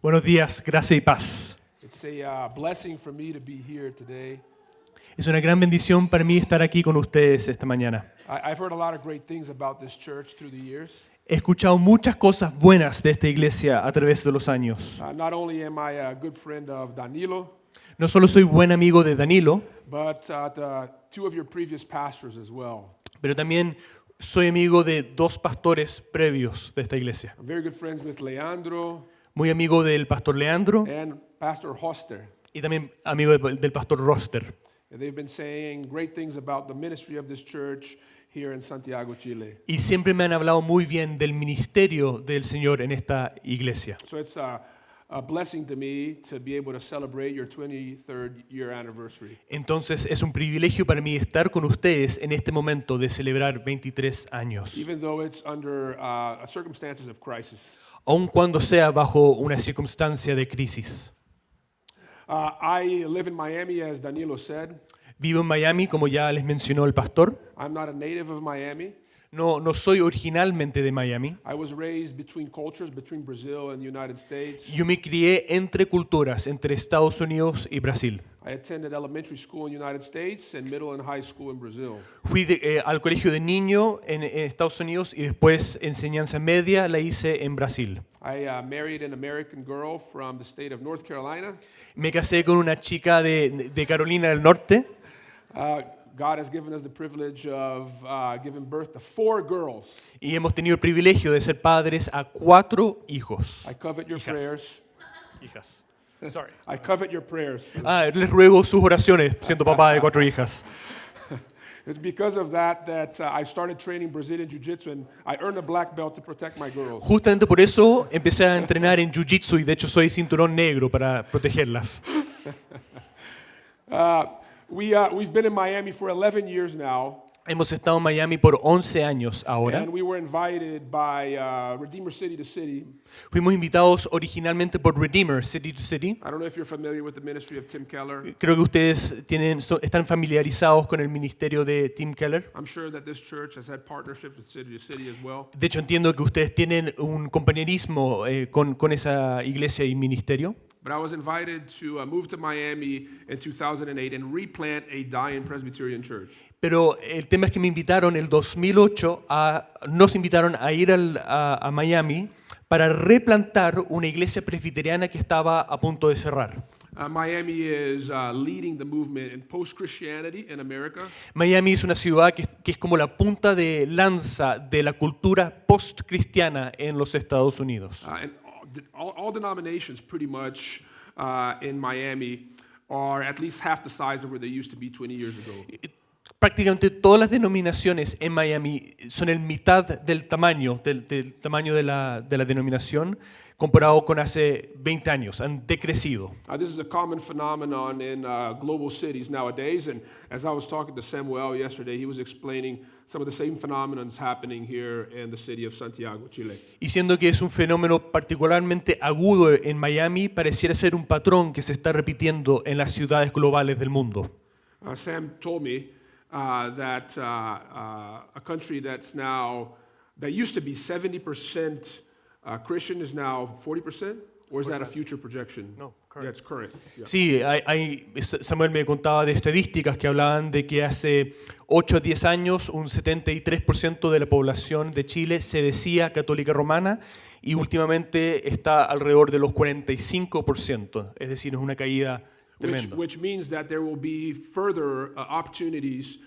Buenos días, gracia y paz. It's a blessing for me to be here today. Es una gran bendición para mí estar aquí con ustedes esta mañana. I've heard a lot of great things about this church through the years. He escuchado muchas cosas buenas de esta iglesia a través de los años. Not only am I a good friend of Danilo, No solo soy buen amigo de Danilo, but two of your previous pastors as well. pero también soy amigo de dos pastores previos de esta iglesia. I'm very good friends with Leandro Muy amigo del pastor Leandro and Pastor Hoster. y también amigo del pastor Roster. And they've been saying great things about the ministry of this church here in Santiago, Chile. Y siempre me han hablado muy bien del ministerio del Señor en esta iglesia. So it's a blessing to me to be able to celebrate your 23rd year anniversary. Entonces es un privilegio para mí estar con ustedes en este momento de celebrar 23 años. Even though it's under circumstances of crisis. Aun cuando sea bajo una circunstancia de crisis. I live in Miami, as Danilo said. Vivo en Miami, como ya les mencionó el pastor. I'm not a native of Miami. No soy originalmente de Miami. I was raised between cultures, between Brazil and the United States. Yo me crié entre culturas, entre Estados Unidos y Brasil. I attended elementary school in the United States and middle and high school in Brazil. Fui al colegio de niño en Estados Unidos y después enseñanza media la hice en Brasil. I married an American girl from the state of North Carolina. Me casé con una chica de Carolina del Norte. God has given us the privilege of giving birth to 4 girls. Y hemos tenido el privilegio de ser padres a 4 hijos. I covet your Hijas. prayers. Hijas. Sorry. I covet your prayers. Les ruego sus oraciones, siendo papá de 4 hijas. It's because of that I started training Brazilian Jiu-Jitsu and I earned a black belt to protect my girls. Justamente por eso empecé a entrenar en Jiu-Jitsu y de hecho soy cinturón negro para protegerlas. We've been in Miami for 11 years now. Hemos estado en Miami por 11 años ahora. And we were invited by Redeemer City to City. Fuimos invitados originalmente por Redeemer City to City. I don't know if you're familiar with the ministry of Tim Keller. Creo que ustedes están familiarizados con el ministerio de Tim Keller. I'm sure that this church has had partnerships with City to City as well. De hecho, entiendo que ustedes tienen un compañerismo con esa iglesia y ministerio. But I was invited to move to Miami in 2008 and replant a dying Presbyterian church. Pero el tema es que me invitaron el 2008 nos invitaron a ir a Miami para replantar una iglesia presbiteriana que estaba a punto de cerrar. Miami is leading the movement in post-Christianity in America. Miami es una ciudad que es como la punta de lanza de la cultura post-cristiana en los Estados Unidos. And all denominations pretty much in Miami are at least half the size of where they used to be 20 years ago. Prácticamente todas las denominaciones en Miami son el mitad del tamaño de la denominación comparado con hace 20 años, han decrecido. This is a common phenomenon in global cities nowadays, and as I was talking to Samuel yesterday, he was explaining some of the same phenomena happening here in the city of Santiago, Chile. Y siendo que es un fenómeno particularmente agudo en Miami, pareciera ser un patrón que se está repitiendo en las ciudades globales del mundo. Sam told me that a country that used to be 70% Christian is now 40%, or is that a future projection? No, current. Yeah, it's current. Yeah. Sí, Samuel me contaba de estadísticas que hablaban de que hace 8 a 10 años un 73% de la población de Chile se decía católica romana y últimamente está alrededor de los 45%, es decir, es una caída tremenda. Which means that there will be further opportunities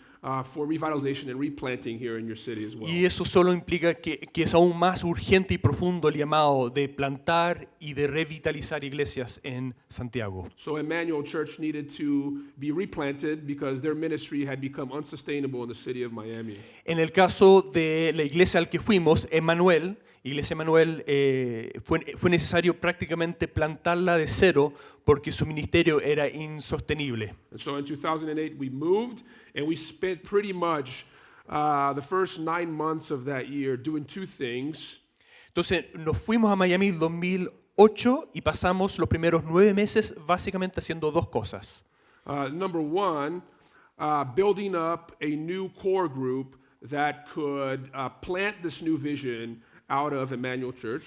for revitalization and replanting here in your city as well. Y eso solo implica que es aún más urgente y profundo el llamado de plantar y de revitalizar iglesias en Santiago. So Emmanuel Church needed to be replanted because their ministry had become unsustainable in the city of Miami. En el caso de la iglesia al que fuimos, Iglesia Emanuel, fue necesario prácticamente plantarla de cero porque su ministerio era insostenible. And so in 2008 we moved and we spent pretty much the first 9 months of that year doing 2 things. Entonces nos fuimos a Miami en 2008 y pasamos los primeros 9 meses básicamente haciendo 2 cosas. Number one, building up a new core group that could plant this new vision out of Emmanuel Church.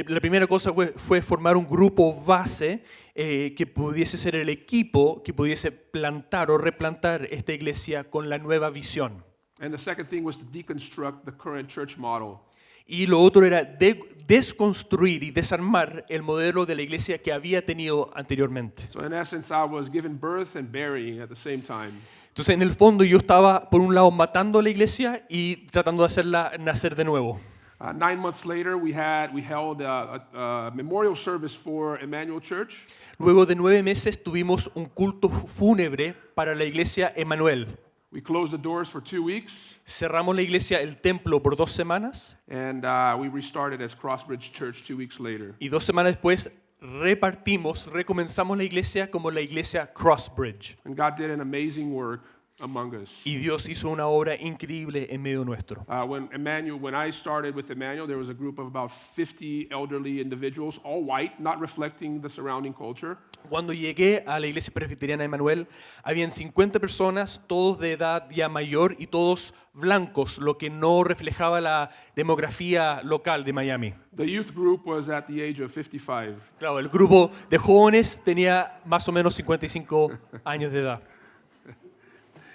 La primera cosa fue formar un grupo base que pudiese ser el equipo que pudiese plantar o replantar esta iglesia con la nueva visión. And the second thing was to deconstruct the current church model. Y lo otro era desconstruir y desarmar el modelo de la iglesia que había tenido anteriormente. So in essence, I was giving birth and burying at the same time. Entonces, en el fondo, yo estaba, por un lado, matando a la iglesia y tratando de hacerla nacer de nuevo. 9 months later, we held a memorial service for Emmanuel Church. Luego de 9 meses tuvimos un culto fúnebre para la iglesia Emmanuel. We closed the doors for 2 weeks, Cerramos la iglesia, el templo, por 2 semanas and we restarted as Crossbridge Church 2 weeks later. y 2 semanas después recomenzamos la iglesia como la iglesia Crossbridge. And God did an amazing work among us. Y Dios hizo una obra increíble en medio nuestro. When I started with Emmanuel, there was a group of about 50 elderly individuals, all white, not reflecting the surrounding culture. Cuando llegué a la iglesia presbiteriana de Emmanuel, habían 50 personas, todos de edad ya mayor y todos blancos, lo que no reflejaba la demografía local de Miami. The youth group was at the age of 55. Claro, el grupo de jóvenes tenía más o menos 55 años de edad.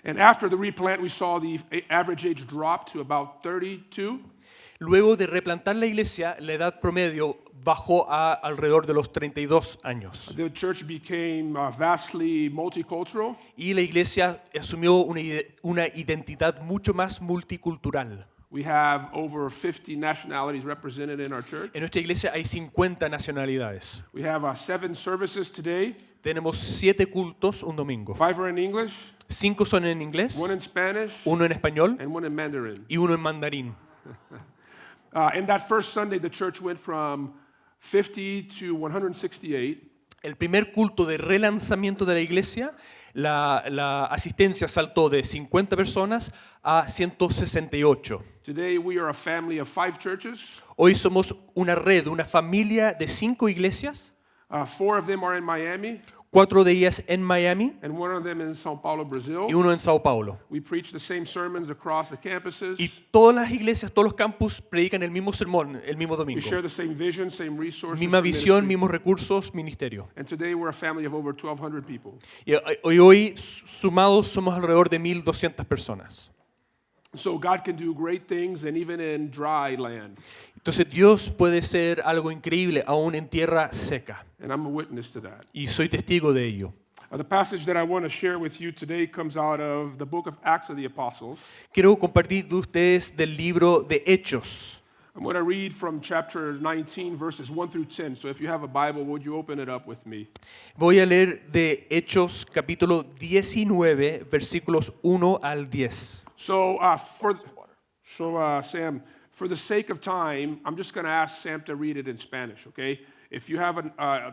And after the replant, we saw the average age drop to about 32. Luego de replantar la iglesia, la edad promedio bajó a alrededor de los 32 años. The church became vastly multicultural. Y la iglesia asumió una identidad mucho más multicultural. We have over 50 nationalities represented in our church. En nuestra iglesia hay 50 nacionalidades. We have 7 services today. Tenemos 7 cultos un domingo. 5 are in English, 5 son en inglés, 1 in Spanish, 1 en español and 1 in Mandarin. y 1 en mandarín. In that first Sunday, the church went from 50 to 168. El primer culto de relanzamiento de la iglesia, la asistencia saltó de 50 personas a 168. Today, we are a family of 5 churches. Hoy somos una red, una familia de 5 iglesias, 4 of them are in Miami, 4 de ellas en Miami and 1 of them in São Paulo, Brazil. y 1 en Sao Paulo. We preach the same sermons across the campuses. Y todas las iglesias, todos los campus predican el mismo sermón el mismo We domingo. share the same vision, same resources. Misma for visión, ministry. mismos recursos, ministerio. And today, we're a family of over 1,200 people. Y hoy sumados somos alrededor de 1,200 personas. So God can do great things, and even in dry land. Entonces Dios puede ser algo increíble aún en tierra seca. And I'm a witness to that. Y soy testigo de ello. The passage that I want to share with you today comes out of the book of Acts of the Apostles. Quiero compartir de ustedes del libro de Hechos. I'm going to read from chapter 19, verses 1 through 10. So if you have a Bible, would you open it up with me? Voy a leer de Hechos capítulo 19, versículos 1 al 10. So, Sam, for the sake of time, I'm just going to ask Sam to read it in Spanish, okay? If you have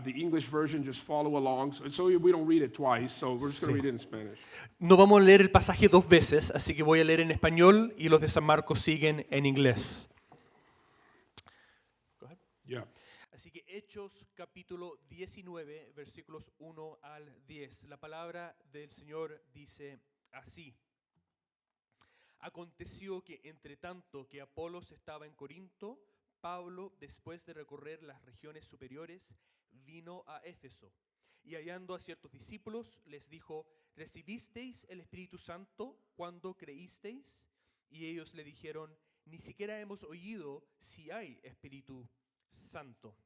the English version, just follow along. So we don't read it twice, so we're just going to read it in Spanish. No vamos a leer el pasaje 2 veces, así que voy a leer en español y los de San Marcos siguen en inglés. Yeah. Así que Hechos capítulo 19, versículos 1 al 10. La palabra del Señor dice así. Aconteció que entre tanto que Apolos estaba en Corinto, Pablo, después de recorrer las regiones superiores, vino a Éfeso. Y hallando a ciertos discípulos, les dijo, ¿recibisteis el Espíritu Santo cuando creísteis? Y ellos le dijeron, ni siquiera hemos oído si hay Espíritu Santo.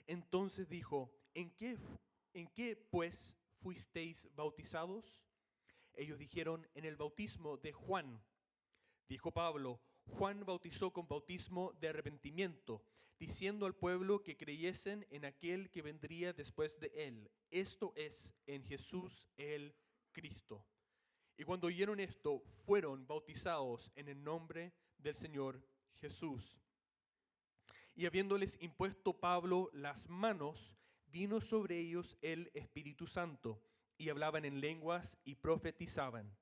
Entonces dijo, ¿en qué pues fuisteis bautizados? Ellos dijeron, en el bautismo de Juan. Dijo Pablo, Juan bautizó con bautismo de arrepentimiento, diciendo al pueblo que creyesen en aquel que vendría después de él, esto es, en Jesús el Cristo. Y cuando oyeron esto, fueron bautizados en el nombre del Señor Jesús. Y habiéndoles impuesto Pablo las manos, vino sobre ellos el Espíritu Santo, y hablaban en lenguas y profetizaban.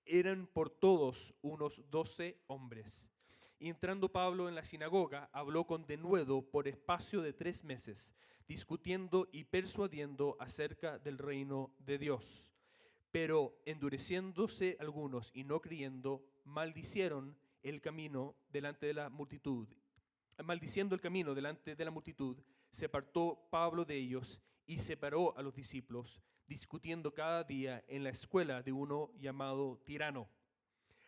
Eran por todos unos 12 hombres. Y entrando Pablo en la sinagoga, habló con denuedo por espacio de 3 meses, discutiendo y persuadiendo acerca del reino de Dios. Pero endureciéndose algunos y no creyendo, maldicieron el camino delante de la multitud. Maldiciendo el camino delante de la multitud, se apartó Pablo de ellos y separó a los discípulos, discutiendo cada día en la escuela de uno llamado Tirano.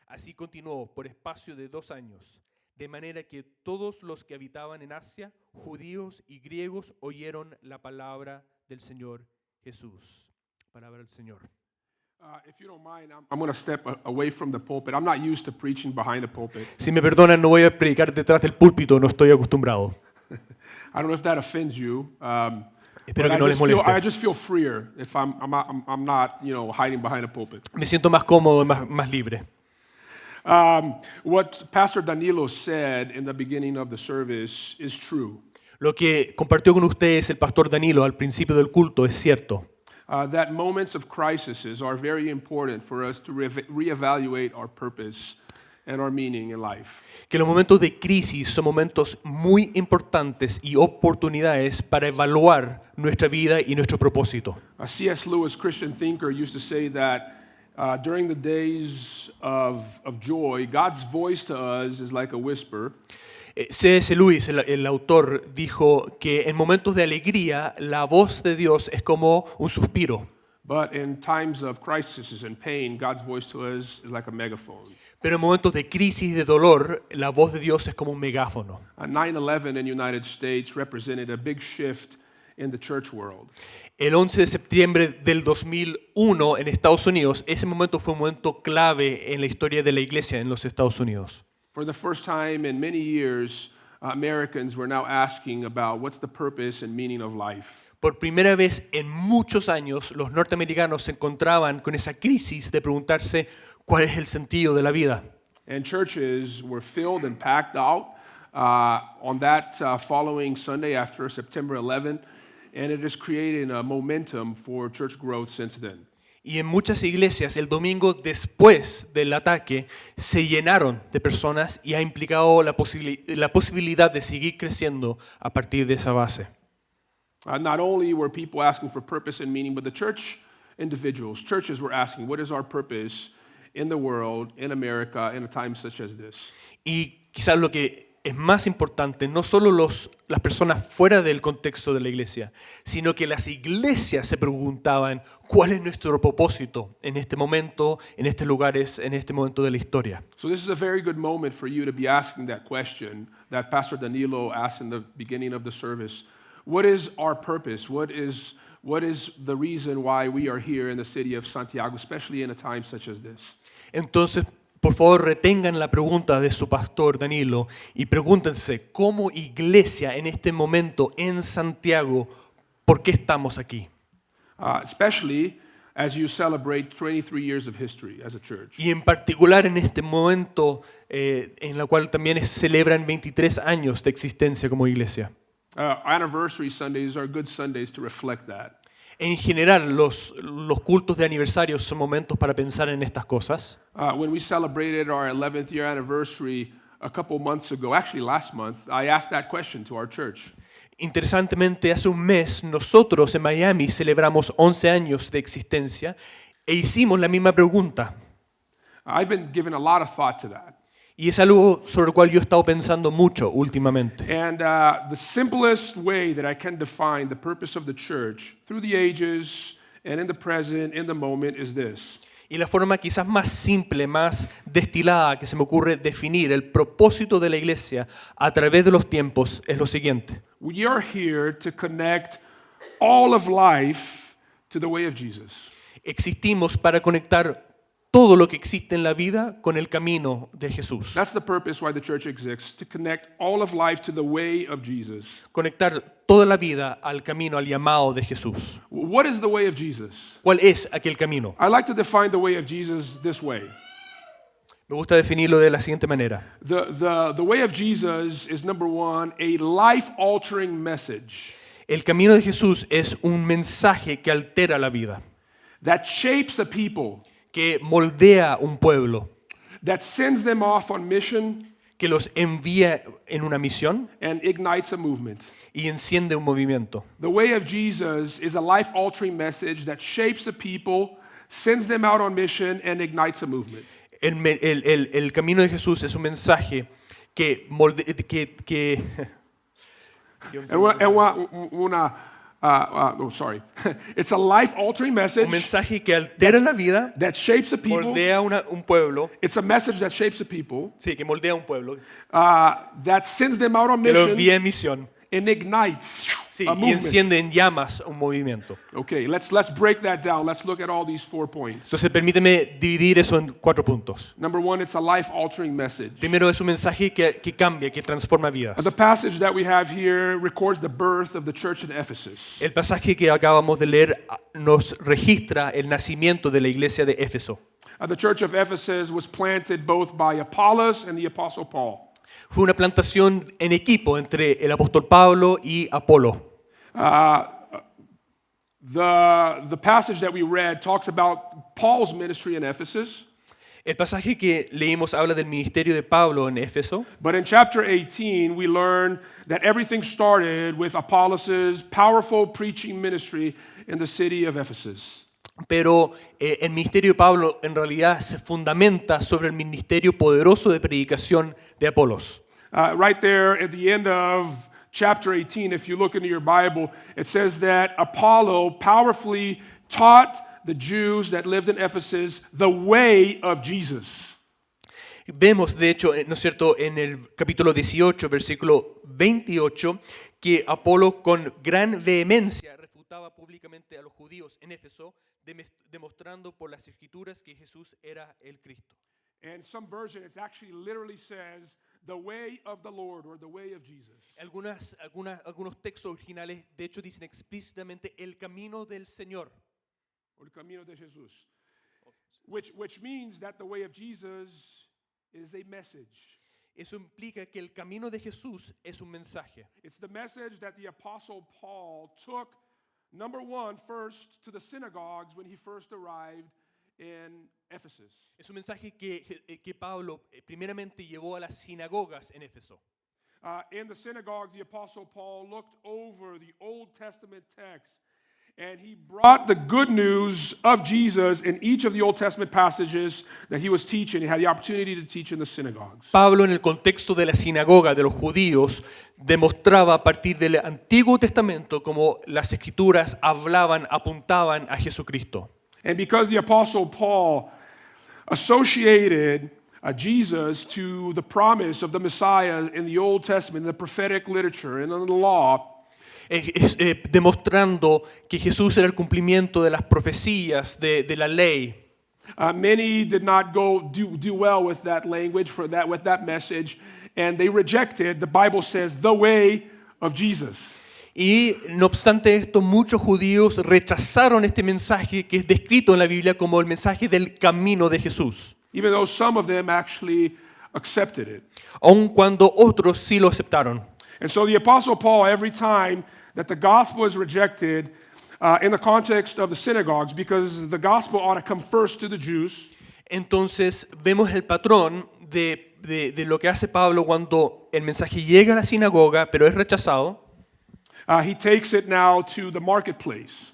Así continuó por espacio de 2 años, de manera que todos los que habitaban en Asia, judíos y griegos, oyeron la palabra del Señor Jesús. Palabra del Señor. If you don't mind, I'm going to step away from the pulpit. I'm not used to preaching behind the pulpit. Si me perdonan, no voy a predicar detrás del púlpito, no estoy acostumbrado. I don't know if that offends you. Espero but que no les moleste. I just feel freer if I'm not, hiding behind a pulpit. Me siento más cómodo, más libre. What Pastor Danilo said in the beginning of the service is true. Lo que compartió con ustedes el pastor Danilo al principio del culto es cierto. That moments of crises are very important for us to reevaluate our purpose and our meaning in life. Que los momentos de crisis son momentos muy importantes y oportunidades para evaluar nuestra vida y nuestro propósito. C.S. Lewis, Christian thinker, used to say that during the days of joy, God's voice to us is like a whisper. C.S. Lewis, el autor, dijo que en momentos de alegría la voz de Dios es como un suspiro. But in times of crisis and pain, God's voice to us is like a megaphone. Pero en momentos de crisis y de dolor, la voz de Dios es como un megáfono. 9/11 in the United States represented a big shift in the church world. El 11 de septiembre del 2001 en Estados Unidos, ese momento fue un momento clave en la historia de la iglesia en los Estados Unidos. For the first time in many years, Americans were now asking about what's the purpose and meaning of life. Por primera vez en muchos años, los norteamericanos se encontraban con esa crisis de preguntarse cuál es el sentido de la vida. And churches were filled and packed out on that following Sunday after September 11, and it has created a momentum for church growth since then. Y en muchas iglesias, el domingo después del ataque, se llenaron de personas y ha implicado la posibilidad de seguir creciendo a partir de esa base. Not only were people asking for purpose and meaning, but the churches were asking, what is our purpose in the world, in America, in a time such as this? Y quizás lo que es más importante, no solo las personas fuera del contexto de la iglesia, sino que las iglesias se preguntaban cuál es nuestro propósito en este momento, en estos lugares, en este momento de la historia. So this is a very good moment for you to be asking that question that Pastor Danilo asked in the beginning of the service. What is our purpose? What is the reason why we are here in the city of Santiago, especially in a time such as this? Entonces, por favor, retengan la pregunta de su pastor Danilo y pregúntense, como iglesia en este momento en Santiago, ¿por qué estamos aquí? Especially as you celebrate 23 years of history as a church. Y en particular en este momento en la cual también celebran 23 años de existencia como iglesia. Anniversary Sundays are good Sundays to reflect that. En general, los cultos de aniversario son momentos para pensar en estas cosas. When we celebrated our 11th year anniversary a couple months ago, actually last month, I asked that question to our church. Interesantemente, hace un mes nosotros en Miami celebramos 11 años de existencia e hicimos la misma pregunta. I've been giving a lot of thought to that. Y es algo sobre el cual yo he estado pensando mucho últimamente. And the simplest way that I can define the purpose of the church through the ages and in the present, in the moment, is this. Y la forma quizás más simple, más destilada que se me ocurre definir el propósito de la iglesia a través de los tiempos es lo siguiente. We are here to connect all of life to the way of Jesus. Existimos para conectar todo lo que existe en la vida con el camino de Jesús. That's the purpose why the church exists, to connect all of life to the way of Jesus. Conectar toda la vida al camino, al llamado de Jesús. What is the way of Jesus? ¿Cuál es aquel camino? I like to define the way of Jesus this way. Me gusta definirlo de la siguiente manera. The way of Jesus is, number one, a life-altering message El camino de Jesús es un mensaje que altera la vida, that shapes a people, que moldea un pueblo, that sends them off on mission que los envía en una misión and ignites a movement. y enciende un movimiento. The way of Jesus is a life-altering message that shapes a people, sends them out on mission, and ignites a movement. El camino de Jesús es un mensaje que It's a life-altering message un mensaje que altera la vida, that shapes a people. moldea un pueblo, It's a message that shapes a people, sí, que moldea un pueblo, that sends them out on que lo mission envía en misión, and ignites sí, a y movement. enciende en llamas un movimiento. Okay, let's break that down. Let's look at all these 4 points. Entonces permíteme dividir eso en 4 puntos. Number 1, it's a life-altering message. Primero es un mensaje que cambia, que transforma vidas. The passage that we have here records the birth of the church in Ephesus. El pasaje que acabamos de leer nos registra el nacimiento de la iglesia de Éfeso. The church of Ephesus was planted both by Apollos and the Apostle Paul. Fue una plantación en equipo entre el apóstol Pablo y Apolo. The passage that we read talks about Paul's ministry in Ephesus. El pasaje que leímos habla del ministerio de Pablo en Éfeso, But in chapter 18, we learn that everything started with Apollos' powerful preaching ministry in the city of Ephesus. pero el ministerio de Pablo en realidad se fundamenta sobre el ministerio poderoso de predicación de Apolos. Right there at the end of chapter 18, if you look into your Bible, it says that Apollo powerfully taught the Jews that lived in Ephesus the way of Jesus. Vemos, de hecho, ¿no es cierto?, en el capítulo 18, versículo 28, que Apolo con gran vehemencia refutaba públicamente a los judíos en Éfeso, demostrando por las escrituras que Jesús era el Cristo. And some version, it actually literally says the way of the Lord or the way of Jesus. Algunos textos originales, de hecho, dicen explícitamente el camino del Señor. Or el camino de Jesús. Which means that the way of Jesus is a message. Eso implica que el camino de Jesús es un mensaje. It's the message that the Apostle Paul took, number one, first to the synagogues when he first arrived in Ephesus. Es un mensaje que Pablo primeramente llevó a las sinagogas en Éfeso. In the synagogues, the Apostle Paul looked over the Old Testament text and he brought the good news of Jesus in each of the Old Testament passages that he was teaching. He had the opportunity to teach in the synagogues. Pablo, en el contexto de la sinagoga de los judíos, demostraba a partir del Antiguo Testamento cómo las escrituras hablaban, apuntaban a Jesucristo. And because the Apostle Paul associated Jesus to the promise of the Messiah in the Old Testament, in the prophetic literature, and in the law, demostrando que Jesús era el cumplimiento de las profecías de la ley. Many did not do well with that language, with that message, and they rejected, the Bible says, the way of Jesus. Y no obstante esto, muchos judíos rechazaron este mensaje que es descrito en la Biblia como el mensaje del camino de Jesús, Even though some of them actually accepted it. aun cuando otros sí lo aceptaron. And so the Apostle Paul, every time that the gospel is rejected in the context of the synagogues, because the gospel ought to come first to the Jews, Entonces vemos el patrón de lo que hace Pablo cuando el mensaje llega a la sinagoga, pero es rechazado. he takes it now to the marketplace.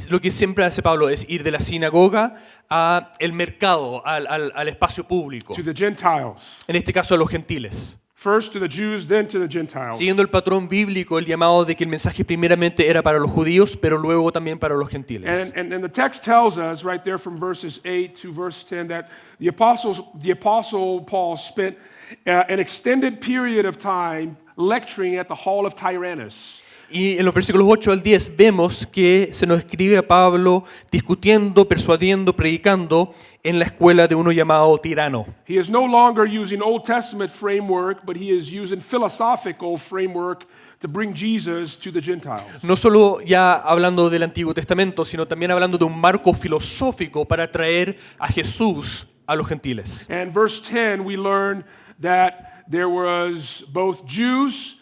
Lo que siempre hace Pablo es ir de la sinagoga al mercado, al espacio público, To the Gentiles. en este caso a los gentiles. First to the Jews, then to the Gentiles. Siguiendo el patrón bíblico, el llamado de que el mensaje primeramente era para los judíos, pero luego también para los gentiles. And the text tells us right there from verses 8 to verse 10 that the Apostle Paul spent an extended period of time lecturing at the hall of Tyrannus. Y en los versículos 8 al 10 vemos que se nos escribe a Pablo discutiendo, persuadiendo, predicando en la escuela de uno llamado Tirano. He is no longer using Old Testament framework, but he is using philosophical framework to bring Jesus to the Gentiles. No solo ya hablando del Antiguo Testamento, sino también hablando de un marco filosófico para traer a Jesús a los gentiles. And verse 10, we learn that there was both Jews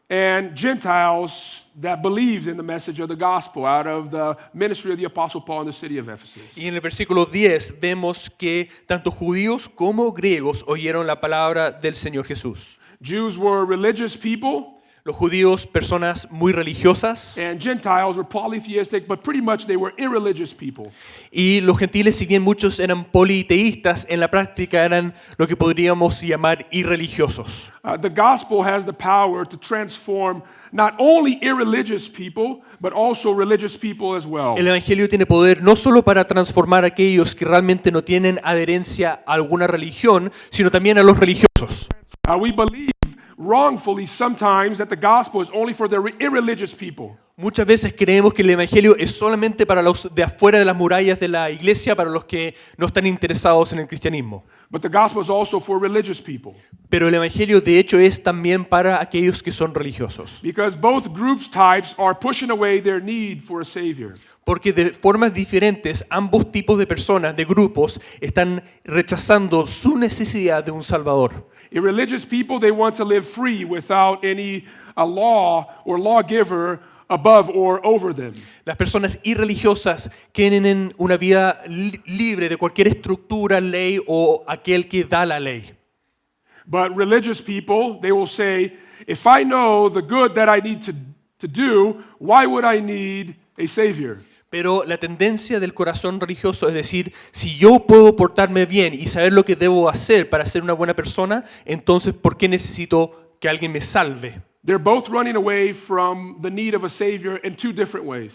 and Gentiles that believed in the message of the gospel out of the ministry of the Apostle Paul in the city of Ephesus. Y en el versículo 10 vemos que tanto judíos como griegos oyeron la palabra del Señor Jesús. Jews were religious people. Los judíos, personas muy religiosas, and Gentiles were polytheistic, but pretty much they were irreligious people. y los gentiles, si bien muchos eran politeístas, en la práctica eran lo que podríamos llamar irreligiosos. The gospel has the power to transform not only irreligious people, but also religious people as well. El evangelio tiene poder no solo para transformar a aquellos que realmente no tienen adherencia a alguna religión, sino también a los religiosos. We believe wrongfully sometimes that the gospel is only for the irreligious people. Muchas veces creemos que el evangelio es solamente para los de afuera de las murallas de la iglesia, para los que no están interesados en el cristianismo. But the gospel is also for religious people. Pero el evangelio de hecho es también para aquellos que son religiosos. Because both groups types are pushing away their need for a savior. Porque de formas diferentes, ambos tipos de personas, de grupos, están rechazando su necesidad de un Salvador. Irreligious people, they want to live free without any law or lawgiver above or over them. Las personas irreligiosas quieren una vida libre de cualquier estructura, ley o aquel que da la ley. But religious people, they will say, if I know the good that I need to do, why would I need a savior? Pero la tendencia del corazón religioso es decir, si yo puedo portarme bien y saber lo que debo hacer para ser una buena persona, entonces ¿por qué necesito que alguien me salve? They're both running away from the need of a savior in two different ways.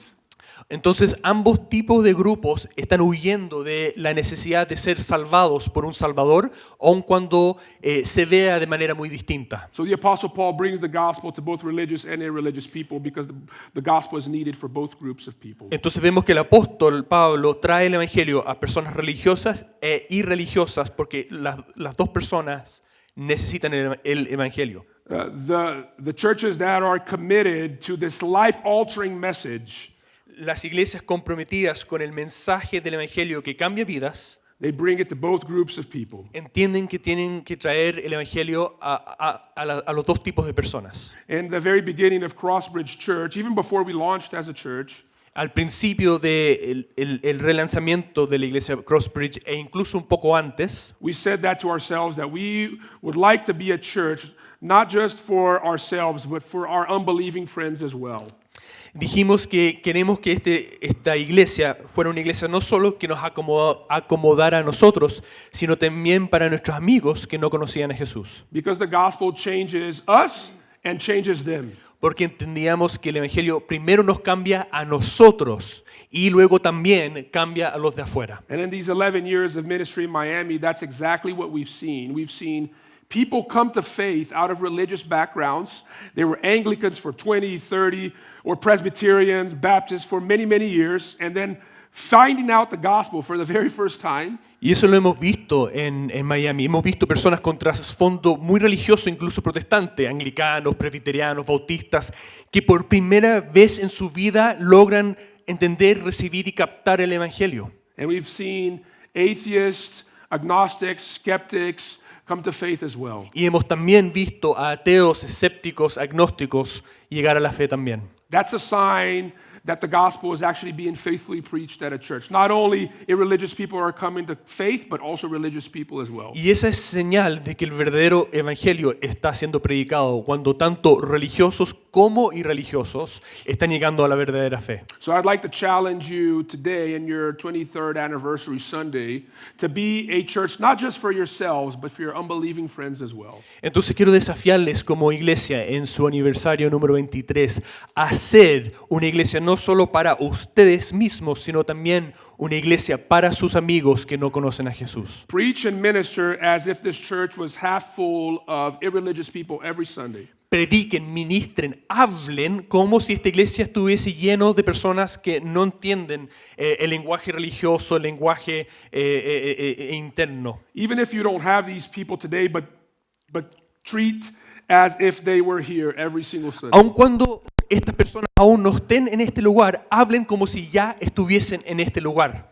Entonces ambos tipos de grupos están huyendo de la necesidad de ser salvados por un Salvador, aun cuando se vea de manera muy distinta. So the Apostle Paul brings the gospel to both religious and irreligious people because the gospel is needed for both groups of people. Entonces vemos que el apóstol Pablo trae el evangelio a personas religiosas e irreligiosas porque las dos personas necesitan el evangelio. The churches that are committed to this life-altering message, Las iglesias comprometidas con el mensaje del evangelio que cambia vidas, they bring it to both groups of people. entienden que tienen que traer el evangelio a los dos tipos de personas. In the very beginning of Crossbridge Church, even before we launched as a church, Al principio del el relanzamiento de la iglesia Crossbridge e incluso un poco antes, we said that to ourselves that we would like to be a church not just for ourselves but for our unbelieving friends as well. dijimos que queremos que esta iglesia fuera una iglesia no solo que nos acomodara a nosotros, sino también para nuestros amigos que no conocían a Jesús. Because the gospel changes us and changes them. Porque entendíamos que el evangelio primero nos cambia a nosotros y luego también cambia a los de afuera. And in these 11 years of ministry in Miami, that's exactly what we've seen. We've seen people come to faith out of religious backgrounds. They were Anglicans for 20, 30, or Presbyterians, Baptists for many, many years, and then finding out the gospel for the very first time. Y eso lo hemos visto en Miami. Hemos visto personas con trasfondo muy religioso, incluso protestante, anglicanos, presbiterianos, bautistas, que por primera vez en su vida logran entender, recibir y captar el evangelio. And we've seen atheists, agnostics, skeptics come to faith as well. Y hemos también visto a ateos, escépticos, agnósticos llegar a la fe también. That's a sign that the gospel is actually being faithfully preached at a church. Not only irreligious people are coming to faith, but also religious people as well. Y esa es señal de que el verdadero evangelio está siendo predicado cuando tanto religiosos como irreligiosos están llegando a la verdadera fe. So I'd like to challenge you today in your 23rd anniversary Sunday to be a church not just for yourselves, but for your unbelieving friends as well. Entonces quiero desafiarles como iglesia en su aniversario número 23 a ser una iglesia no solo para ustedes mismos, sino también una iglesia para sus amigos que no conocen a Jesús. Preach and minister as if this church was half full of irreligious people every Sunday. Prediquen, ministren, hablen como si esta iglesia estuviese lleno de personas que no entienden el lenguaje religioso, el lenguaje interno. Even if you don't have these people today, but treat as if they were here every single Sunday. Aun cuando estas personas aún no estén en este lugar, hablen como si ya estuviesen en este lugar.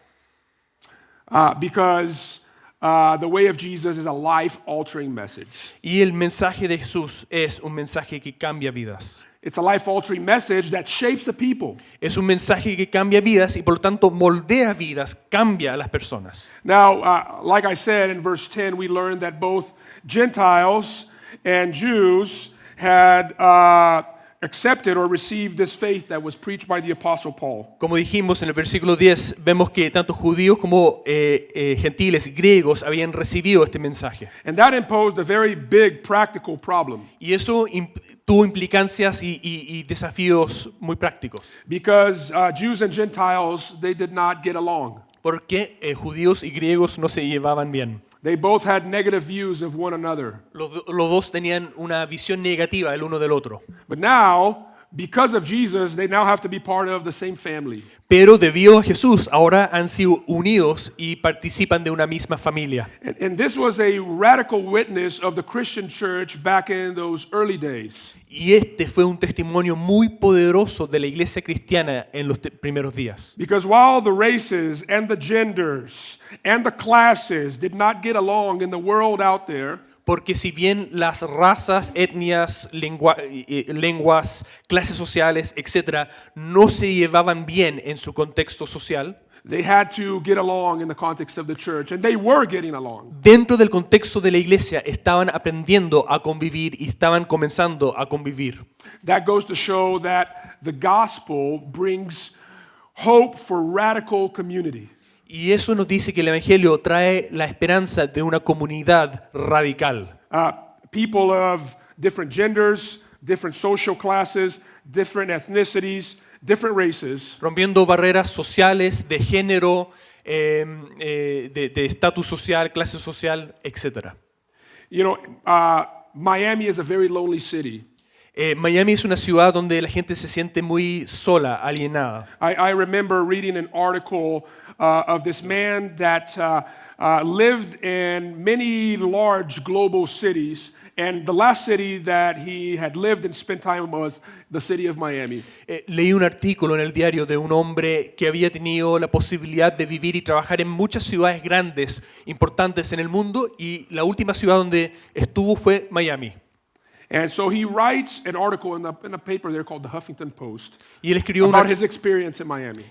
Because the way of Jesus is a life-altering message. Y el mensaje de Jesús es un mensaje que cambia vidas. It's a life-altering message that shapes a people. Es un mensaje que cambia vidas y por lo tanto moldea vidas, cambia a las personas. Now, like I said in verse 10, we learned that both Gentiles and Jews had accepted or received this faith that was preached by the Apostle Paul. Como dijimos en el versículo 10, vemos que tanto judíos como gentiles, griegos, habían recibido este mensaje. And that imposed a very big practical problem Y eso tuvo implicancias y desafíos muy prácticos. because Jews and Gentiles, they did not get along. Porque judíos y griegos no se llevaban bien. They both had negative views of one another. Los dos tenían una visión negativa el uno del otro. But now, because of Jesus, they now have to be part of the same family. Pero debido a Jesús, ahora han sido unidos y participan de una misma familia. And this was a radical witness of the Christian church back in those early days. Y este fue un testimonio muy poderoso de la iglesia cristiana en los primeros días. Because while the races and the genders and the classes did not get along in the world out there, Porque si bien las razas, etnias, lenguas, clases sociales, etc., no se llevaban bien en su contexto social, they had to get along in the context of the church, and they were getting along. dentro del contexto de la iglesia estaban aprendiendo a convivir y estaban comenzando a convivir. That goes to show that the gospel brings hope for radical community. Y eso nos dice que el Evangelio trae la esperanza de una comunidad radical. People of different genders, different social classes, different ethnicities, different races, Rompiendo barreras sociales, de género, de estatus social, clase social, etc. You know, Miami is a very lonely city. Miami es una ciudad donde la gente se siente muy sola, alienada. I remember reading an article of this man that lived in many large global cities, and the last city that he had lived and spent time was the city of Miami. Leí un artículo en el diario de un hombre que había tenido la posibilidad de vivir y trabajar en muchas ciudades grandes, importantes en el mundo, y la última ciudad donde estuvo fue Miami. And so he writes an article in a paper there called the Huffington Post Y él escribió about his experience in Miami.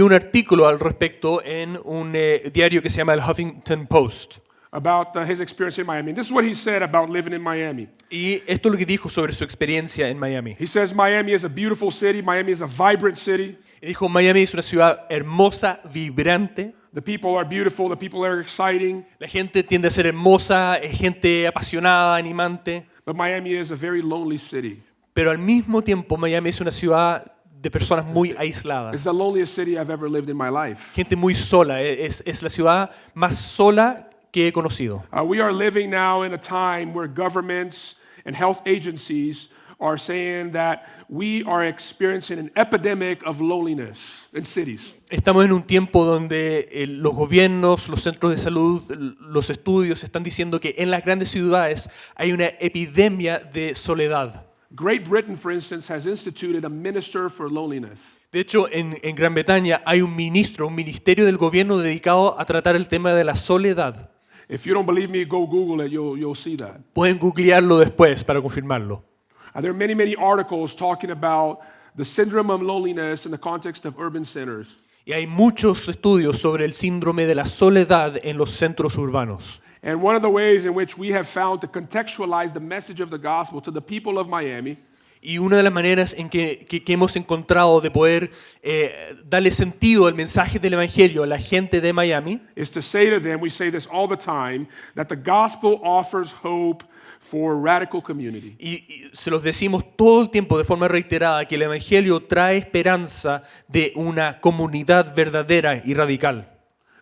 un artículo al respecto en un diario que se llama el Huffington Post. About his experience in Miami. And this is what he said about living in Miami. Y esto es lo que dijo sobre su experiencia en Miami. He says Miami is a beautiful city, Miami is a vibrant city. Y dijo, Miami es una ciudad hermosa, vibrante. The people are beautiful, the people are exciting, La gente tiende a ser hermosa, es gente apasionada, animante. but Miami is a very lonely city. Pero al mismo tiempo Miami es una ciudad de personas muy It's aisladas. the loneliest city I've ever lived in my life. Gente muy sola. Es la ciudad más sola que he conocido. We are living now in a time where governments and health agencies are saying that we are experiencing an epidemic of loneliness in cities. Estamos en un tiempo donde los gobiernos, los centros de salud, los estudios están diciendo que en las grandes ciudades hay una epidemia de soledad. Great Britain, for instance, has instituted a minister for loneliness. De hecho, en Gran Bretaña hay un ministerio del gobierno dedicado a tratar el tema de la soledad. If you don't believe me, go Google it, you'll see that. Pueden googlearlo después para confirmarlo. There are many articles talking about the syndrome of loneliness in the context of urban centers. Y hay muchos estudios sobre el síndrome de la soledad en los centros urbanos. And one of the ways in which we have found to contextualize the message of the gospel to the people of Miami Y una de las maneras en que hemos encontrado de poder darle sentido al mensaje del Evangelio a la gente de Miami is to say to them, we say this all the time, that the gospel offers hope for radical community. y se los decimos todo el tiempo de forma reiterada que el Evangelio trae esperanza de una comunidad verdadera y radical.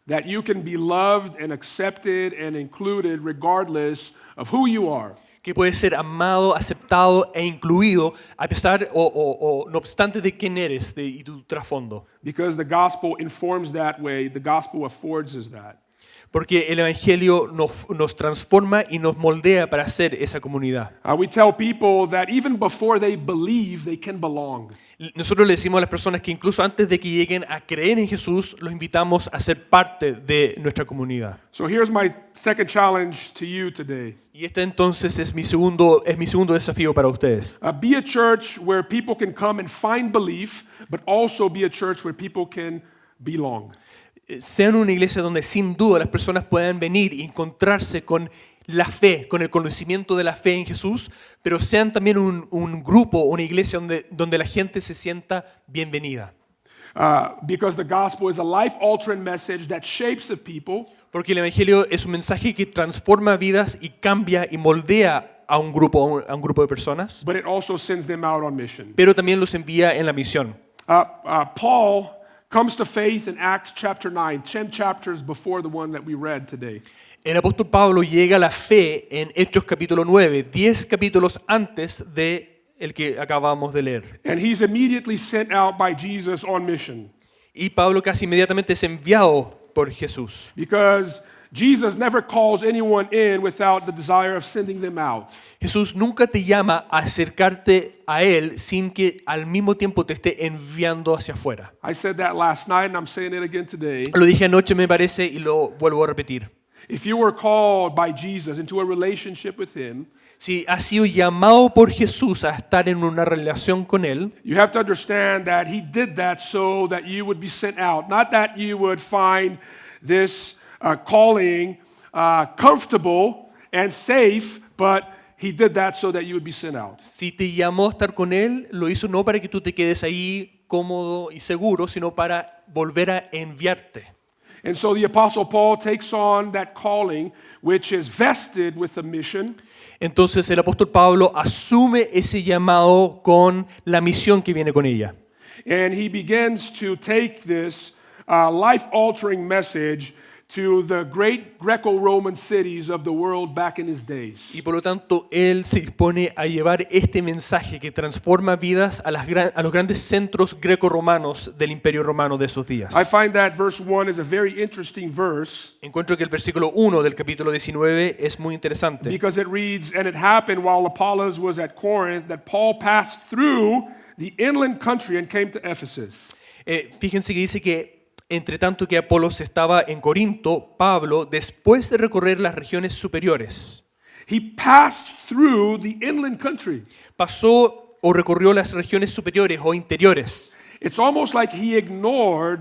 That you can be loved and accepted and included regardless of who you are. Que puede ser amado, aceptado e incluido a pesar o no obstante de quién eres y tu trasfondo. Because the gospel informs that way, the gospel affords us that. Porque el Evangelio nos transforma y nos moldea para ser esa comunidad. We tell people that even before they believe, they can belong. Nosotros le decimos a las personas que incluso antes de que lleguen a creer en Jesús, los invitamos a ser parte de nuestra comunidad. So here's my second challenge to you today. Y este entonces es mi segundo desafío para ustedes. Be a church where people can come and find belief, but also be a church where people can belong. Sean una iglesia donde sin duda las personas puedan venir y encontrarse con la fe, con el conocimiento de la fe en Jesús, pero sean también un grupo, una iglesia donde la gente se sienta bienvenida. Because the gospel is a life-altering message that shapes a people, Porque el Evangelio es un mensaje que transforma vidas y cambia y moldea a un grupo de personas, but it also sends them out on mission. pero también los envía en la misión. Paul comes to faith in Acts chapter 9, 10 chapters before the one that we read today. El apóstol Pablo llega a la fe en Hechos capítulo 9, 10 capítulos antes de el que acabamos de leer. And he's immediately sent out by Jesus on mission. Y Pablo casi inmediatamente es enviado por Jesús. Because Jesus never calls anyone in without the desire of sending them out. Jesús nunca te llama a acercarte a Él sin que al mismo tiempo te esté enviando hacia afuera. I said that last night and I'm saying it again today. Lo dije anoche, me parece, y lo vuelvo a repetir. If you were called by Jesus into a relationship with him, Si has sido llamado por Jesús a estar en una relación con Él, you have to understand that he did that so that you would be sent out, not that you would find this calling comfortable and safe, but he did that so that you would be sent out. si te llamó a estar con Él, lo hizo no para que tú te quedes ahí cómodo y seguro, sino para volver a enviarte. And so the Apostle Paul takes on that calling, which is vested with a mission. Entonces el apóstol Pablo asume ese llamado con la misión que viene con ella. And he begins to take this life-altering message to the great Greco-Roman cities of the world back in his days. Y por lo tanto, él se dispone a llevar este mensaje que transforma vidas a los grandes centros greco-romanos del Imperio Romano de esos días. I find that verse 1 is a very interesting verse Encuentro que el versículo 1 del capítulo 19 es muy interesante. because it reads, "And it happened while Apollos was at Corinth that Paul passed through the inland country and came to Ephesus." Fíjense que dice que entre tanto que Apolos estaba en Corinto, Pablo, después de recorrer las regiones superiores, He passed through the inland country. pasó o recorrió las regiones superiores o interiores. It's almost like he ignored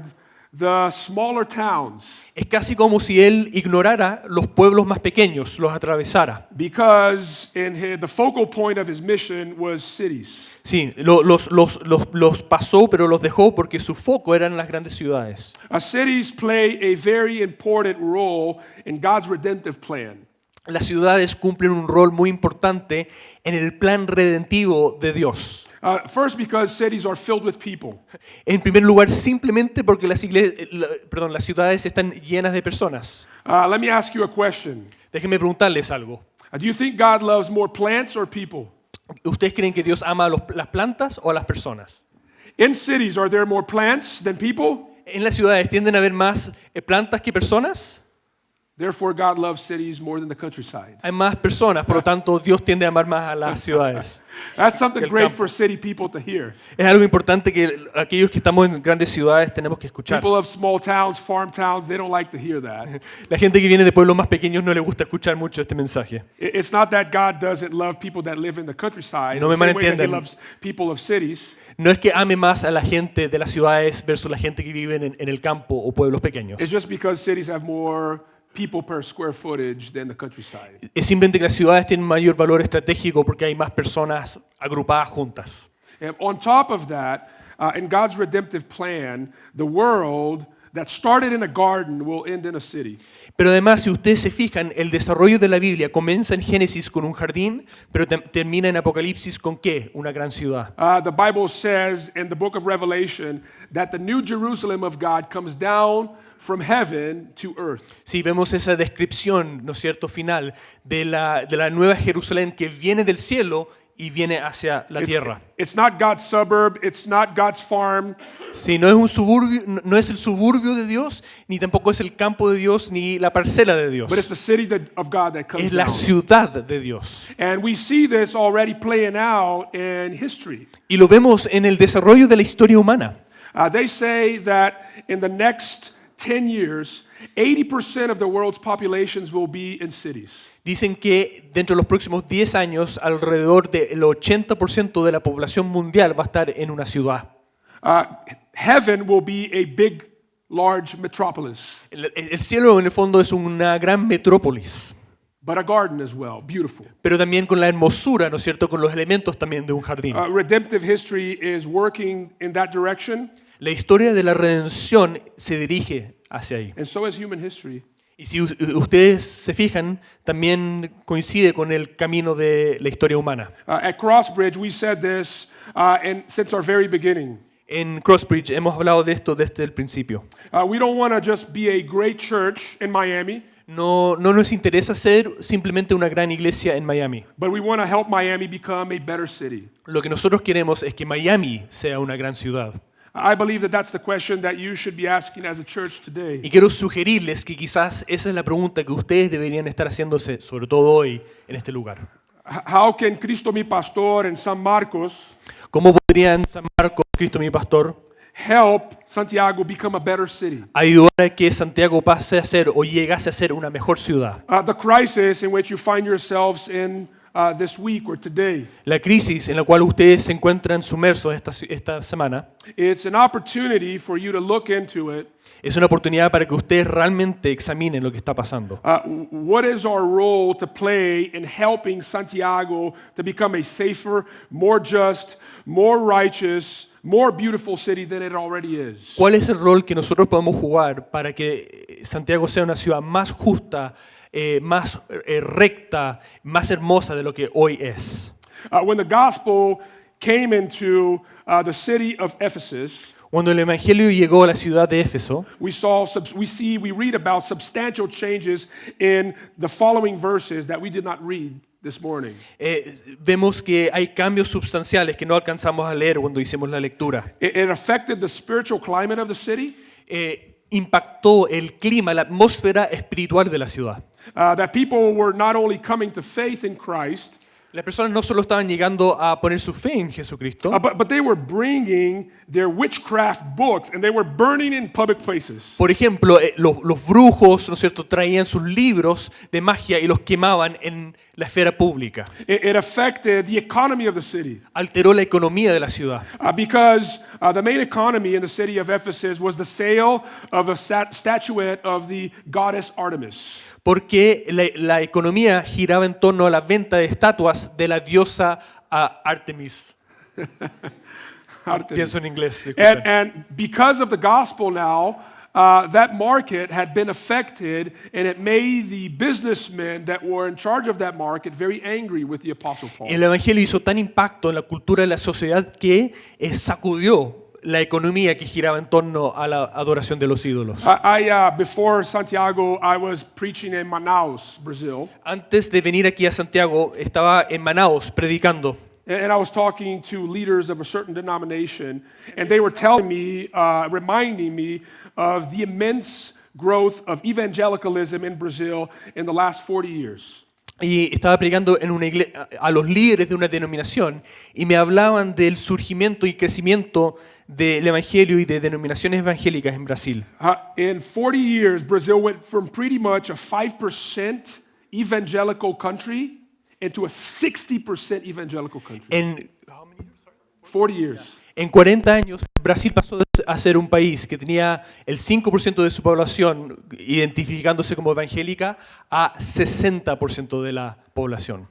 the smaller towns Es casi como si él ignorara los pueblos más pequeños, los atravesara. because the focal point of his mission was cities. Sí, los pasó, pero los dejó porque su foco eran las grandes ciudades. Cities play a very important role in God's redemptive plan. Las ciudades cumplen un rol muy importante en el plan redentivo de Dios. First, because cities are filled with people. En primer lugar, simplemente porque las ciudades están llenas de personas. Let me ask you a question. Déjenme preguntarles algo. Do you think God loves more plants or people? ¿Ustedes creen que Dios ama a las plantas o a las personas? In cities, are there more plants than people? ¿En las ciudades tienden a haber más plantas que personas? Therefore, God loves cities more than the countryside. Hay más personas, por lo tanto, Dios tiende a amar más a las ciudades. That's something El great campo. for city people to hear. Es algo importante que aquellos que estamos en grandes ciudades tenemos que escuchar. People of small towns, farm towns, they don't like to hear that. La gente que viene de pueblos más pequeños no le gusta escuchar mucho este mensaje. It's not that God doesn't love people that live in the countryside No the me same way that He malentiendan. loves people of cities. No es que ame más a la gente de las ciudades versus la gente que vive en el campo o pueblos pequeños. It's just because cities have more people per square footage than the countryside. Es simplemente que las ciudades tienen mayor valor estratégico porque hay más personas agrupadas juntas. And on top of that, in God's redemptive plan, the world that started in a garden will end in a city. Pero además, si ustedes se fijan, el desarrollo de la Biblia comienza en Génesis con un jardín, pero termina en Apocalipsis con ¿qué? Una gran ciudad. The Bible says in the book of Revelation that the new Jerusalem of God comes down from heaven to earth. Sí, vemos esa descripción, ¿no es cierto?, final de la nueva Jerusalén que viene del cielo y viene hacia la tierra. It's not God's suburb, it's not God's farm. Sí, no es un suburbio, no es el suburbio de Dios, ni tampoco es el campo de Dios, ni la parcela de Dios. But it's the city of God that comes Es la down. ciudad de Dios. And we see this already playing out in history. Y lo vemos en el desarrollo de la historia humana. They say that in the next 10 years, 80% of the world's populations will be in cities. Dicen que dentro de los próximos 10 años, alrededor del 80% de la población mundial va a estar en una ciudad. Heaven will be a big, large metropolis. El cielo, en el fondo, es una gran metrópolis. but a garden as well, beautiful. pero también con la hermosura, ¿no es cierto?, con los elementos también de un jardín. Redemptive history is working in that direction, La historia de la redención se dirige hacia ahí. and so is human history. Y si ustedes se fijan, también coincide con el camino de la historia humana. At Crossbridge, we said this since our very beginning. En Crossbridge hemos hablado de esto desde el principio. We don't want to just be a great church in Miami, No nos interesa ser simplemente una gran iglesia en Miami. but we want to help Miami become a better city. Lo que nosotros queremos es que Miami sea una gran ciudad. I believe that that's the question that you should be asking as a church today. Y quiero sugerirles que quizás esa es la pregunta que ustedes deberían estar haciéndose, sobre todo hoy, en este lugar. How can Cristo mi Pastor en San Marcos ¿Cómo podrían San Marcos, Cristo mi pastor, help Santiago become a better city? ayudar a que Santiago pase a ser o llegase a ser una mejor ciudad? The crisis in which you find yourselves in this week or today, La crisis en la cual ustedes se encuentran sumersos esta semana it's an opportunity for you to look into it. es una oportunidad para que ustedes realmente examinen lo que está pasando. What is our role to play in helping Santiago to become a safer, more just, more righteous, more beautiful city than it already is? ¿Cuál es el rol que nosotros podemos jugar para que Santiago sea una ciudad más justa, más recta, más hermosa de lo que hoy es? When the gospel came into the city of Ephesus, Cuando el Evangelio llegó a la ciudad de Éfeso, we read about substantial changes in the following verses that we did not read this morning. vemos que hay cambios sustanciales que no alcanzamos a leer cuando hicimos la lectura. It affected the spiritual climate of the city, Impactó el clima, la atmósfera espiritual de la ciudad. that people were not only coming to faith in Christ, Las personas no solo estaban llegando a poner su fe en Jesucristo, but they were bringing their witchcraft books and they were burning in public places. por ejemplo, los brujos, ¿no es cierto?, traían sus libros de magia y los quemaban en la esfera pública. It affected the economy of the city Alteró la economía de la ciudad. because the main economy in the city of Ephesus was the sale of a statuette of the goddess Artemis. Porque la economía giraba en torno a la venta de estatuas de la diosa Artemis. Artemis. Pienso en inglés. disculpen. And because of the gospel now, that market had been affected, and it made the businessmen that were in charge of that market very angry with the Apostle Paul. El Evangelio hizo tan impacto en la cultura de la sociedad que sacudió la economía que giraba en torno a la adoración de los ídolos. Before Santiago, I was preaching in Manaus, Brazil, Antes de venir aquí a Santiago, estaba en Manaus predicando. and I was talking to leaders of a certain denomination, and they were telling me, reminding me of the immense growth of evangelicalism in Brazil in the last 40 years. Y estaba predicando en una a los líderes de una denominación y me hablaban del surgimiento y crecimiento del evangelio y de denominaciones evangélicas en Brasil. In 40 years, Brazil went from pretty much a 5% evangelical country into a 60% evangelical country. En 40 years. En 40 años, Brasil pasó a ser un país que tenía el 5% de su población identificándose como evangélica a 60% de la población.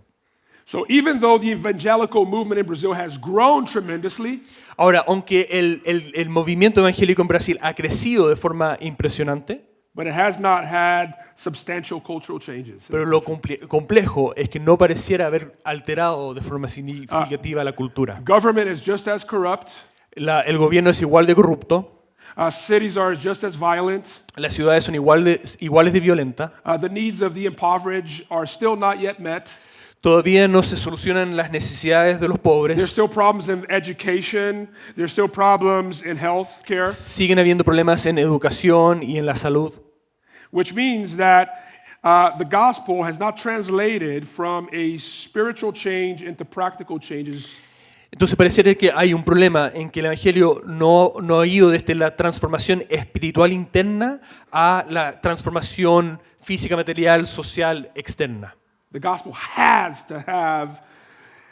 So even though the evangelical movement in Brazil has grown tremendously, Ahora, aunque el movimiento evangélico en Brasil ha crecido de forma impresionante, but it has not had substantial cultural changes. pero lo complejo es que no pareciera haber alterado de forma significativa la cultura. Government is just as corrupt. El gobierno es igual de corrupto, Cities are just as violent. las ciudades son iguales de violentas, The needs of the impoverished are still not yet met. todavía no se solucionan las necesidades de los There's pobres, still problems in education. There's still problems in health care, siguen habiendo problemas en educación y en la salud, which means that the gospel has not translated from a spiritual change into practical changes. Entonces pareciera que hay un problema en que el Evangelio no ha ido desde la transformación espiritual interna a la transformación física, material, social, externa. The gospel has to have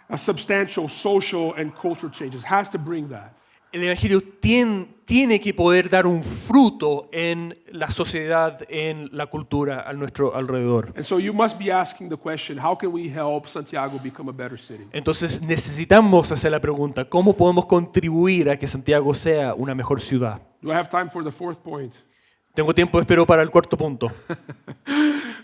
a substantial social and cultural changes, has to bring that. El Evangelio tiene que poder dar un fruto en la sociedad, en la cultura, a nuestro alrededor. And so you must be asking the question, how can we help Santiago become a better city? Entonces necesitamos hacer la pregunta, ¿cómo podemos contribuir a que Santiago sea una mejor ciudad? Do I have time for the fourth point? Tengo tiempo, espero, para el cuarto punto.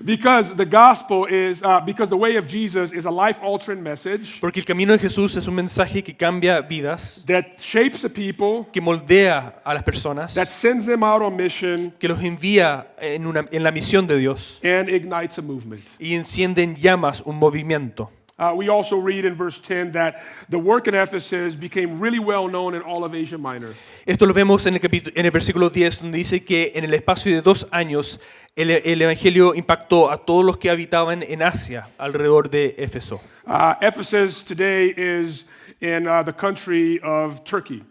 Because the gospel is, because the way of Jesus is a life-altering message Porque el camino de Jesús es un mensaje que cambia vidas, that shapes a people, que moldea a las personas, that sends them out on mission, que los envía en la misión de Dios and ignites a movement. y enciende en llamas un movimiento. We also read in verse 10 that the work in Ephesus became really well known in all of Asia Minor. Esto lo vemos en el versículo 10, donde dice que en el espacio de 2 años el Evangelio impactó a todos los que habitaban en Asia, alrededor de Éfeso. Ephesus today is in the country of Turkey.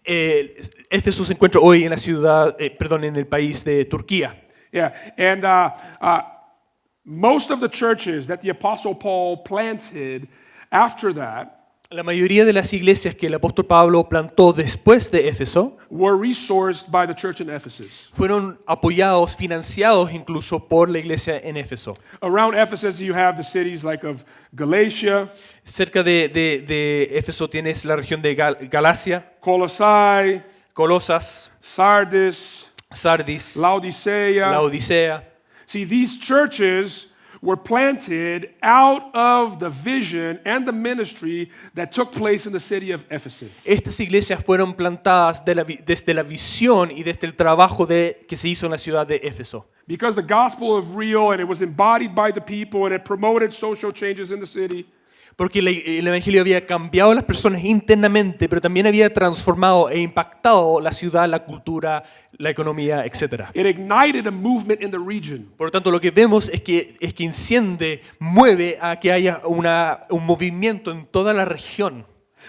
Éfeso se encuentra hoy en la ciudad, en el país de Turquía. Yeah, and most of the churches that the Apostle Paul planted after that La mayoría de las iglesias que el apóstol Pablo plantó después de Éfeso were resourced by the church in Ephesus. fueron apoyados, financiados incluso por la iglesia en Éfeso. Around Ephesus, you have the cities like of Galatia, Cerca de Éfeso tienes la región de Galacia, Colossae, Colosas, Sardis, Sardis, Laodicea. Laodicea. See, these churches were planted out of the vision and the ministry that took place in the city of Ephesus. Estas iglesias fueron plantadas desde la visión y desde el trabajo que se hizo en la ciudad de Éfeso. Because the gospel was real and it was embodied by the people and it promoted social changes in the city. Porque el Evangelio había cambiado a las personas internamente, pero también había transformado e impactado la ciudad, la cultura, la economía, etc. It ignited a movement in the region. Por lo tanto, lo que vemos es que enciende, mueve a que haya un movimiento en toda la región.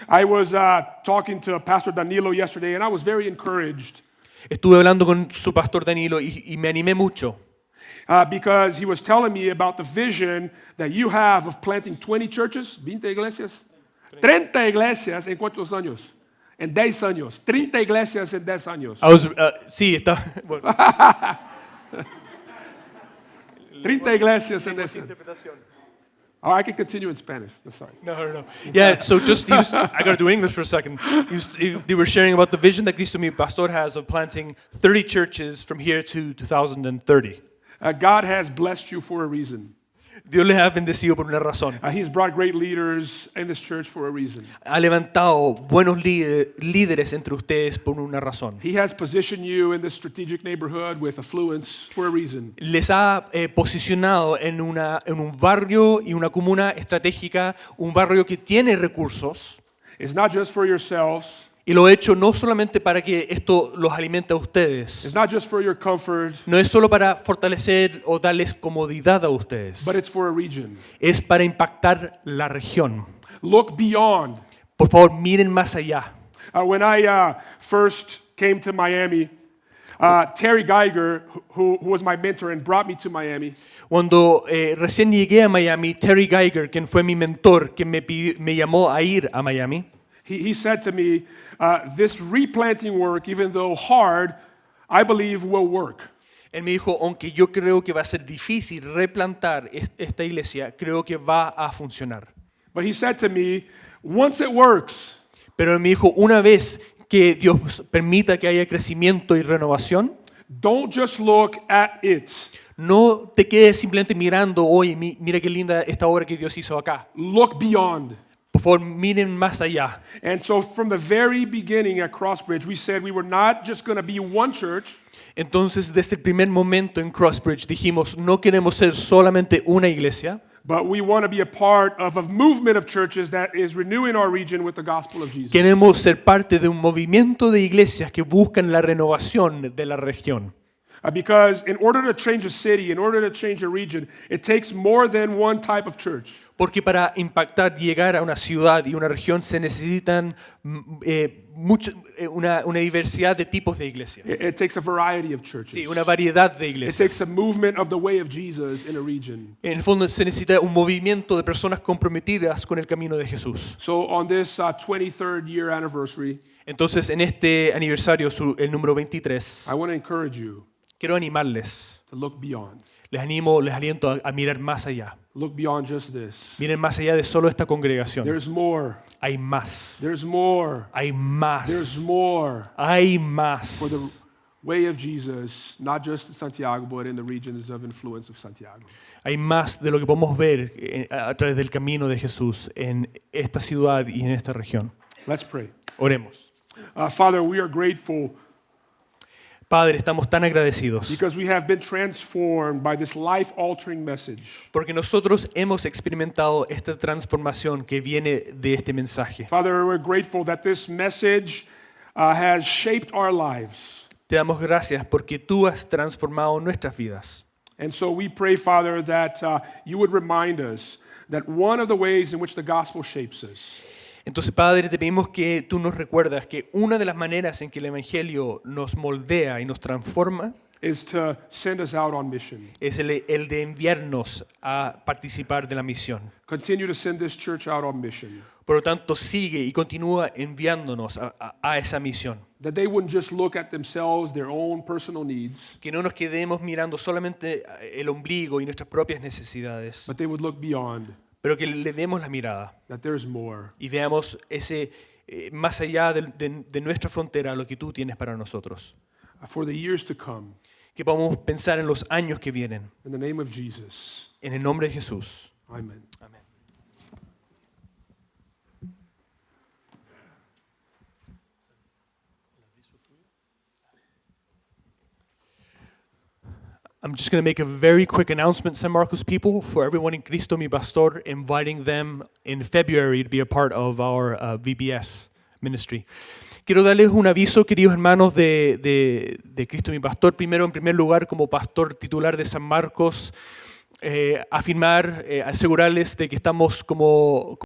I was talking to Pastor Danilo yesterday and I was very encouraged Estuve hablando con su pastor Danilo y me animé mucho. Because he was telling me about the vision that you have of planting 20 churches, 20 iglesias, 30 iglesias en cuántos años? En 10 años, 30 iglesias en 10 años. Sí, está. Bueno. 30 iglesias en 10 años. Oh, I can continue in Spanish. I'm sorry. No. Yeah, so I got to do English for a second. They were sharing about the vision that Cristo mi pastor has of planting 30 churches from here to 2030. God has blessed you for a reason. Dios les ha bendecido por una razón. He's brought great leaders in this church for a reason. Ha levantado buenos líderes entre ustedes por una razón. He has positioned you in this strategic neighborhood with affluence for a reason. Les ha posicionado en un barrio y una comuna estratégica, un barrio que tiene recursos. It's not just for yourselves. Y lo he hecho no solamente para que esto los alimente a ustedes. It's not just for your comfort, No es solo para fortalecer o darles comodidad a ustedes. but it's for a region. Es para impactar la región. Look beyond. Por favor, miren más allá. When I first came to Miami, Terry Geiger, who was my mentor and brought me to Miami, Cuando recién llegué a Miami, Terry Geiger, quien fue mi mentor, quien me llamó a ir a Miami, he said to me, this replanting work, even though hard, I believe will work. él me dijo, aunque yo creo que va a ser difícil replantar esta iglesia, creo que va a funcionar. But he said to me, once it works, Pero él me dijo, una vez que Dios permita que haya crecimiento y renovación, don't just look at it. no te quedes simplemente mirando, oye, mira qué linda esta obra que Dios hizo acá. Look beyond. Por favor, miren más allá. And so from the very beginning at Crossbridge, we said we were not just going to be one church, Entonces, desde el primer momento en Crossbridge dijimos, no queremos ser solamente una iglesia, but we want to be a part of a movement of churches that is renewing our region with the gospel of Jesus. queremos ser parte de un movimiento de iglesias que buscan la renovación de la región. Because in order to change a city, in order to change a region, it takes more than one type of church. Porque para impactar, llegar a una ciudad y una región se necesitan una diversidad de tipos de iglesia. It takes a variety of churches. Sí, una variedad de It iglesias. takes a movement of the way of Jesus in a region. En el fondo se necesita un movimiento de personas comprometidas con el camino de Jesús. So on this 23rd year anniversary, Entonces, en este aniversario, el número 23, I want to encourage you quiero animarles. to look beyond. Les animo, les aliento a mirar más allá. Look beyond just this. Miren más allá de solo esta congregación. There's more. Hay más. There's more. Hay There's más. more Hay más. for the way of Jesus, not just in Santiago, but in the regions of influence of Santiago. Hay más de lo que podemos ver a través del camino de Jesús en esta ciudad y en esta región. Let's pray. Oremos. Father, we are grateful Padre, estamos tan agradecidos because we have been transformed by this life-altering message. porque nosotros hemos experimentado esta transformación que viene de este mensaje. Father, we're grateful that this message has shaped our lives. Te damos gracias porque tú has transformado nuestras vidas. And so we pray, Father, that you would remind us that one of the ways in which the gospel shapes us Entonces, Padre, te pedimos que tú nos recuerdas que una de las maneras en que el Evangelio nos moldea y nos transforma is to send us out on mission. es el de enviarnos a participar de la misión. Continue to send this church out on mission. Por lo tanto, sigue y continúa enviándonos a esa misión. That they wouldn't just look at themselves, their own personal needs, Que no nos quedemos mirando solamente el ombligo y nuestras propias necesidades, but they would look beyond, pero que le demos la mirada that there's more. y veamos ese más allá de nuestra frontera lo que tú tienes para nosotros. For the years to come, Que podamos pensar en los años que vienen. in the name of Jesus. En el nombre de Jesús. Amen. Amén. I'm just going to make a very quick announcement, San Marcos people, for everyone in Cristo Mi Pastor, inviting them in February to be a part of our VBS ministry. Quiero darles un aviso, queridos hermanos de Cristo Mi Pastor. Primero, en primer lugar, como pastor titular de San Marcos, asegurarles de que estamos como